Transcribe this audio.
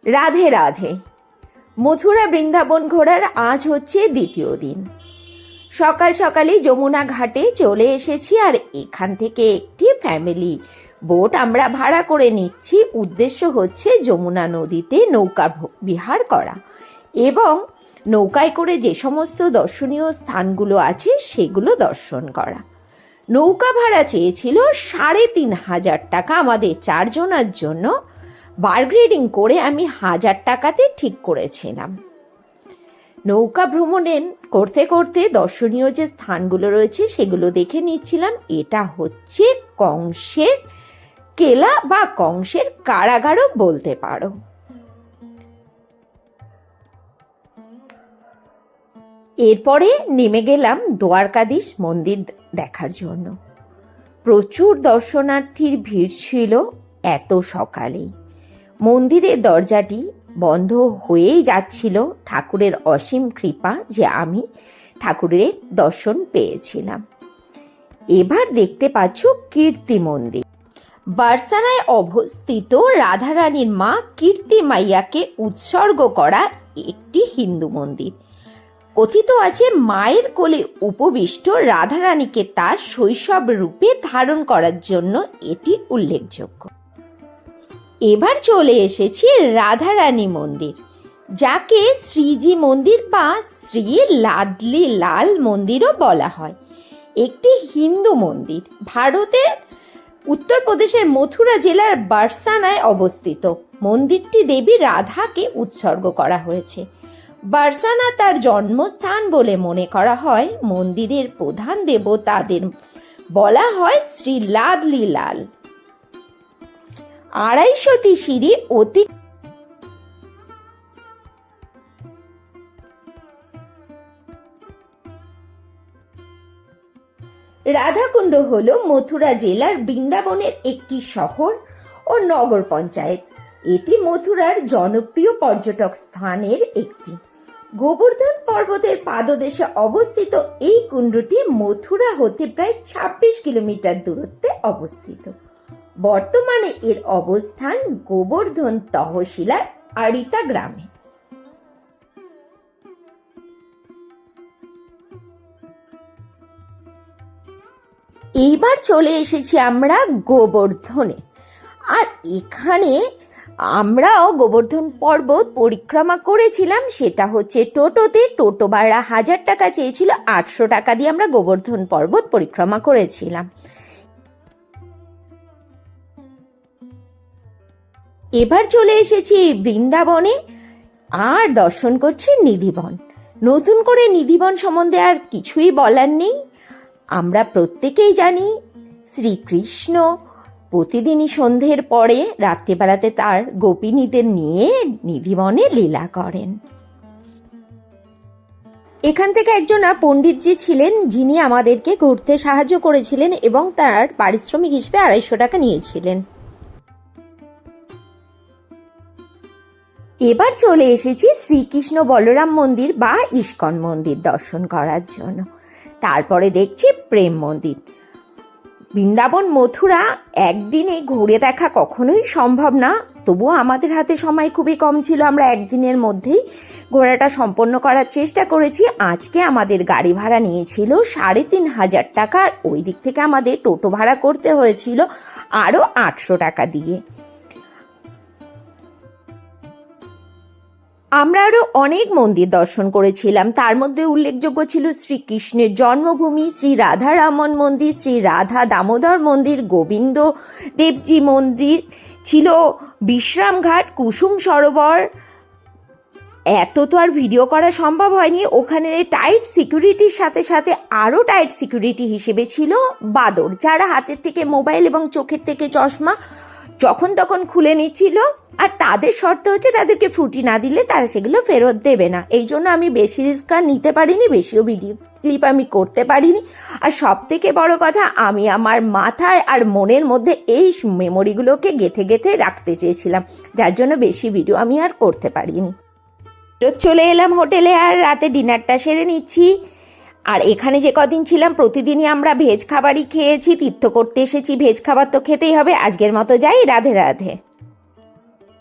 রাধে রাধে। মথুরা বৃন্দাবন ঘোরার আজ হচ্ছে দ্বিতীয় দিন। সকাল সকালেই যমুনা ঘাটে চলে এসেছি, আর এখান থেকে একটি ফ্যামিলি বোট আমরা ভাড়া করে নিচ্ছি। উদ্দেশ্য হচ্ছে যমুনা নদীতে নৌকা বিহার করা এবং নৌকায় করে যে সমস্ত দর্শনীয় স্থানগুলো আছে সেগুলো দর্শন করা। নৌকা ভাড়া চেয়েছিল ৩,৫০০ টাকা আমাদের 4 জনের জন্য। বারগ্রেডিং করে আমি 1000 টাকাতে ঠিক করেছিলাম। নৌকা ভ্রমণের করতে করতে দর্শনীয় যে স্থানগুলো রয়েছে সেগুলো দেখে নিচ্ছিলাম। এটা হচ্ছে কংসের কেলা বা কংসের কারাগারও বলতে পারো। এরপরে নেমে গেলাম দ্বারকাধীশ মন্দির দেখার জন্য। প্রচুর দর্শনার্থীর ভিড় ছিল এত সকালেই। মন্দিরের দরজাটি বন্ধ হয়েই যাচ্ছিল। ঠাকুরের অসীম কৃপা যে আমি ঠাকুরের দর্শন পেয়েছিলাম। এবার দেখতে পাচ্ছ কীর্তি মন্দির। বার্সানায় অবস্থিত রাধারানীর মা কীর্তি মাইয়াকে উৎসর্গ করা একটি হিন্দু মন্দির। কথিত আছে মায়ের কোলে উপবিষ্ট রাধারানীকে তার শৈশব রূপে ধারণ করার জন্য এটি উল্লেখযোগ্য। এবার চলে এসেছি রাধারানী মন্দির, যাকে শ্রীজি মন্দির বা শ্রী লাডলি লাল মন্দিরও বলা হয়। একটি হিন্দু মন্দির, ভারতের উত্তরপ্রদেশের মথুরা জেলার বারসানায় অবস্থিত। মন্দিরটি দেবী রাধাকে উৎসর্গ করা হয়েছে। বারসানা তার জন্মস্থান বলে মনে করা হয়। মন্দিরের প্রধান দেবতাদের বলা হয় শ্রী লাডলি লাল। 250টি সিঁড়ি অতি রাধাকুণ্ড হল মথুরা জেলার বৃন্দাবনের একটি শহর ও নগর পঞ্চায়েত। এটি মথুরার জনপ্রিয় পর্যটক স্থানের একটি। গোবর্ধন পর্বতের পাদদেশে অবস্থিত এই কুণ্ডটি মথুরা হতে প্রায় 26 কিলোমিটার দূরত্বে অবস্থিত। বর্তমানে এর অবস্থান গোবর্ধন তহসিলার আড়িতা গ্রামে। এইবার চলে এসেছি আমরা গোবর্ধনে। আর এখানে আমরাও গোবর্ধন পর্বত পরিক্রমা করেছিলাম। সেটা হচ্ছে টোটোতে। টোটো ভাড়া 1000 টাকা চেয়েছিল, 800 টাকা দিয়ে আমরা গোবর্ধন পর্বত পরিক্রমা করেছিলাম। এবার চলে এসেছি বৃন্দাবনে আর দর্শন করছি নিধিবন। নতুন করে নিধিবন সম্বন্ধে আর কিছুই বলার নেই। আমরা প্রত্যেকেই জানি শ্রীকৃষ্ণ প্রতিদিনই সন্ধ্যের পরে রাত্রিবেলাতে তার গোপিনীদের নিয়ে নিধিবনে লীলা করেন। এখান থেকে একজন পণ্ডিতজি ছিলেন, যিনি আমাদেরকে ঘুরতে সাহায্য করেছিলেন এবং তার পারিশ্রমিক হিসেবে 250 টাকা নিয়েছিলেন। এবার চলে এসেছি শ্রীকৃষ্ণ বলরাম মন্দির বা ইস্কন মন্দির দর্শন করার জন্য। তারপরে দেখছি প্রেম মন্দির। বৃন্দাবন মথুরা একদিনে ঘুরে দেখা কখনোই সম্ভব না, তবুও আমাদের হাতে সময় খুবই কম ছিল। আমরা একদিনের মধ্যেই ঘোরাটা সম্পন্ন করার চেষ্টা করেছি। আজকে আমাদের গাড়ি ভাড়া নিয়েছিল 3,500 টাকা। ওই দিক থেকে আমাদের টোটো ভাড়া করতে হয়েছিল আরও 800 টাকা দিয়ে। আমরা আরও অনেক মন্দির দর্শন করেছিলাম। তার মধ্যে উল্লেখযোগ্য ছিল শ্রীকৃষ্ণের জন্মভূমি, শ্রী রাধারামন মন্দির, শ্রী রাধা দামোদর মন্দির, গোবিন্দ দেবজি মন্দির ছিল, বিশ্রামঘাট, কুসুম সরোবর। এত তো আর ভিডিও করা সম্ভব হয়নি। ওখানে টাইট সিকিউরিটির সাথে সাথে আরও টাইট সিকিউরিটি হিসেবে ছিল বাদর, যারা হাতের থেকে মোবাইল এবং চোখের থেকে চশমা যখন তখন খুলে নিচ্ছিল। আর তাদের শর্ত হচ্ছে তাদেরকে ফ্রুটি না দিলে তারা সেগুলো ফেরত দেবে না। এই জন্য আমি বেশি রিস্ক আর নিতে পারিনি, বেশিও ভিডিও ক্লিপ আমি করতে পারিনি। আর সব থেকে বড় কথা, আমি আমার মাথায় আর মনের মধ্যে এই মেমোরিগুলোকে গেঁথে গেঁথে রাখতে চেয়েছিলাম, যার জন্য বেশি ভিডিও আমি আর করতে পারিনি। চলে এলাম হোটেলে আর রাতে ডিনারটা সেরে নিচ্ছি। আর এখানে যে কদিন ছিলাম প্রতিদিনই আমরা ভেজ খাবারই খেয়েছি। তীর্থ করতে এসেছি, ভেজ খাবার তো খেতেই হবে। আজকের মতো যাই। রাধে রাধে।